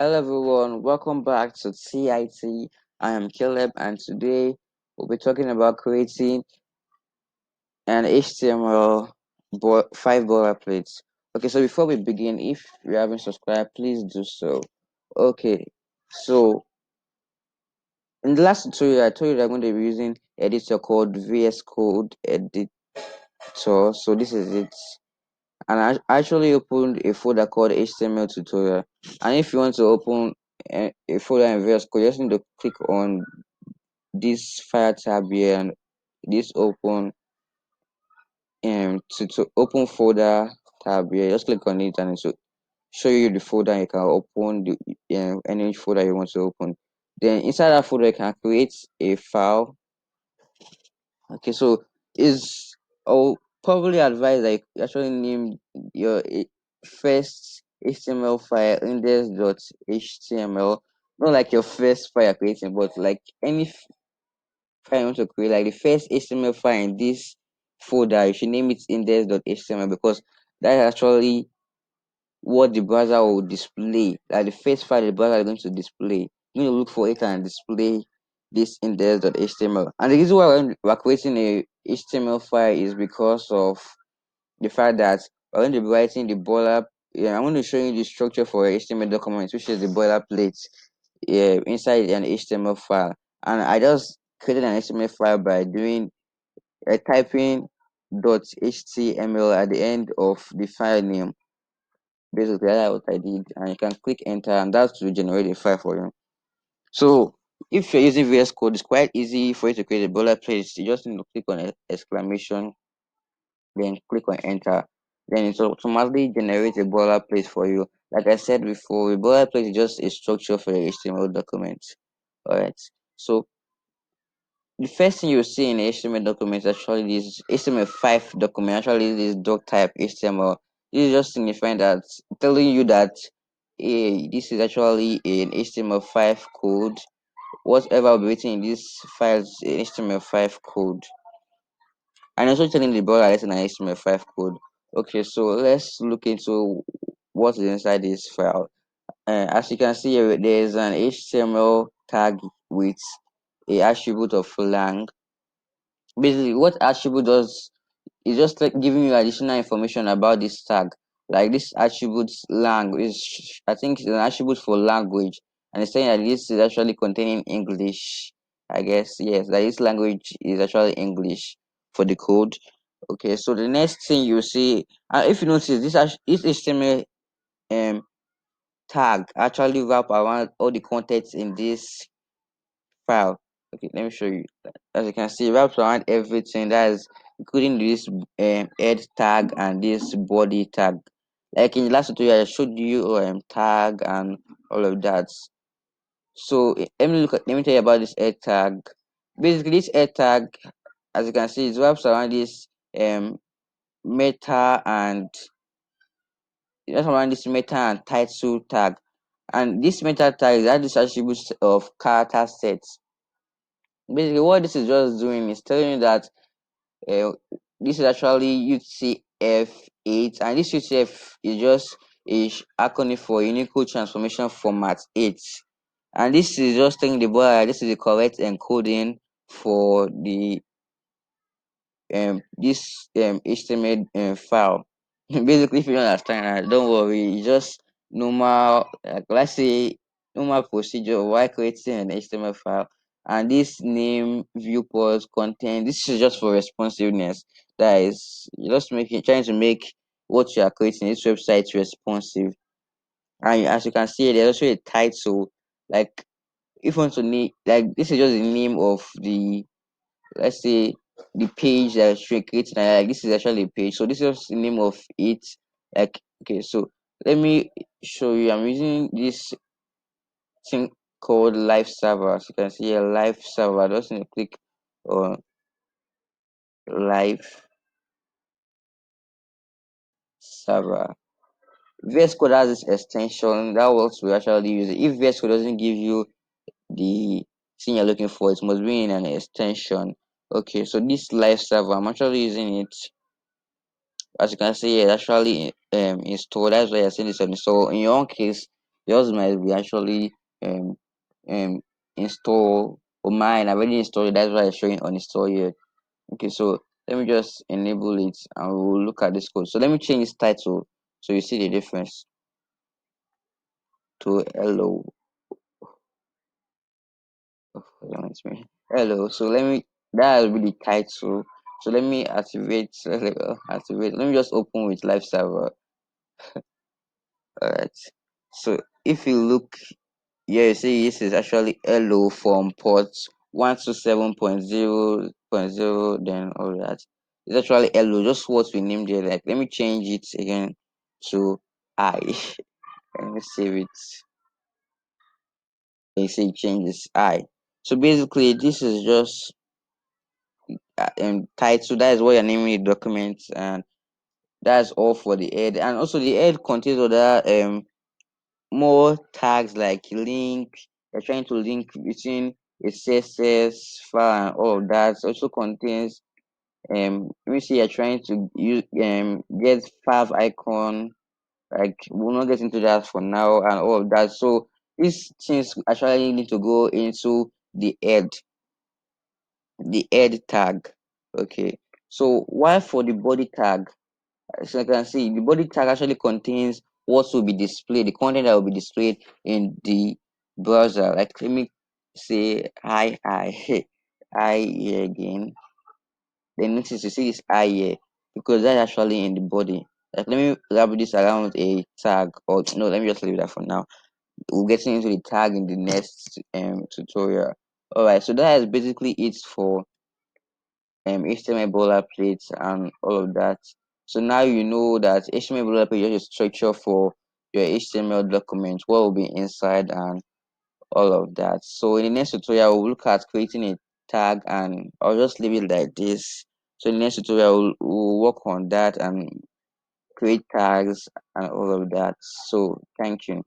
Hello everyone, welcome back to TIT. I am Caleb and today we'll be talking about creating an HTML5 boilerplate. Okay, so before we begin, if you haven't subscribed, please do so. Okay, so in the last tutorial, I told you that I'm going to be using editor called VS Code Editor. So this is it. And I actually opened a folder called HTML tutorial. And if you want to open a folder in VS Code, you just need to click on this file tab here and this open to open folder tab here. Just click on it and it will show you the folder. You can open the any folder you want to open. Then inside that folder you can create a file. Okay, so is I'll probably advise like actually name your first HTML file index.html, not like your first file you're creating, but like any file you want to create, like the first HTML file in this folder, you should name it index.html because that is actually what the browser will display. Like the first file the browser is going to display. You need to look for it and display this index.html. And the reason why we're creating a HTML file is because of the fact that we're going to be writing the boiler. Yeah, I'm going to show you the structure for a HTML document, which is the boilerplate inside an HTML file. And I just created an HTML file by doing typing .html at the end of the file name. Basically, that's what I did, and you can click enter, and that will generate a file for you. So, if you're using VS Code, it's quite easy for you to create a boilerplate. You just need to click on exclamation, then click on enter. Then it will automatically generate a boilerplate for you. Like I said before, a boilerplate is just a structure for your HTML document. Alright. So the first thing you see in HTML document is actually this HTML5 document, actually this doc type HTML. This is just signifying that, telling you that this is actually an HTML5 code. Whatever will be written in this file is an HTML5 code. And also telling the browser it's an HTML5 code. Okay, so let's look into what is inside this file. As you can see here, there is an HTML tag with a attribute of lang. Basically, what attribute does is just like giving you additional information about this tag. Like this attribute lang is, I think, it's an attribute for language, and it's saying that this is actually containing English. I guess yes, that this language is actually English for the code. Okay, so the next thing you see, if you notice, this HTML tag actually wrap around all the contents in this file. Okay, let me show you. As you can see, it wraps around everything, that is including this head tag and this body tag. Like in the last tutorial I showed you tag and all of that. So let me tell you about this head tag. Basically, this head tag, as you can see, it wraps around this meta and it wraps around this meta and title tag. And this meta tag is this attributes of character sets. Basically, what this is just doing is telling you that uh, this is actually UTF-8, and this UTF is just a acronym for Unicode Transformation Format 8. And this is just telling the boy this is the correct encoding for the this HTML file. Basically, if you don't understand that, don't worry. It's just normal, like let's say, normal procedure while creating an HTML file. And this name, viewport, content. This is just for responsiveness. That is, you're just trying to make what you are creating this website responsive. And as you can see, there's also a title. Like if you want to need, like this is just the name of the, let's say, the page that you're creating. Like this is actually a page, so this is the name of it. Like okay, so let me show you. I'm using this thing called live server. As you can see here, live server. Just need to click on live server. VS Code has this extension that works. We actually use it. If VS Code doesn't give you the thing you're looking for, it must be in an extension. Okay, so this live server, I'm actually using it. As you can see, it's actually installed. That's why you're seeing this on. So in your own case, Yours might be actually um um install, or mine I've already installed it. That's why it's showing uninstall here. Okay, so let me just enable it and we'll look at this code. So let me change its title so you see the difference to hello. Oh, hold on, it's me. Hello. So let me, that will be the title. So let me activate activate. Let me just open with live server. Alright. So if you look here, you see this is actually hello from port 127.0.0, then all that. It's actually hello, just what we named it. Like, let me change it again to I. Let me save it. You see it changes I. So basically this is just title. That is what you're naming the document, and that's all for the head. And also the head contains other more tags like link. You're trying to link between a CSS file and all of that. It also contains let me see, you're trying to use get five icon. Like, we'll not get into that for now and all of that. So these things actually need to go into the head tag. Okay, so while for the body tag, so you can see the body tag actually contains what will be displayed, the content that will be displayed in the browser. Like, let me say hi hi here again. Then notice you see this I here because that's actually in the body. Like, let me wrap this around a tag, or no, let me just leave that for now. We'll get into the tag in the next tutorial. All right, so that is basically it for HTML boilerplate and all of that. So now you know that HTML boilerplate is a structure for your HTML document, what will be inside and all of that. So in the next tutorial, we'll look at creating a tag, and I'll just leave it like this. So in the next tutorial, we'll work on that and create tags and all of that. So thank you.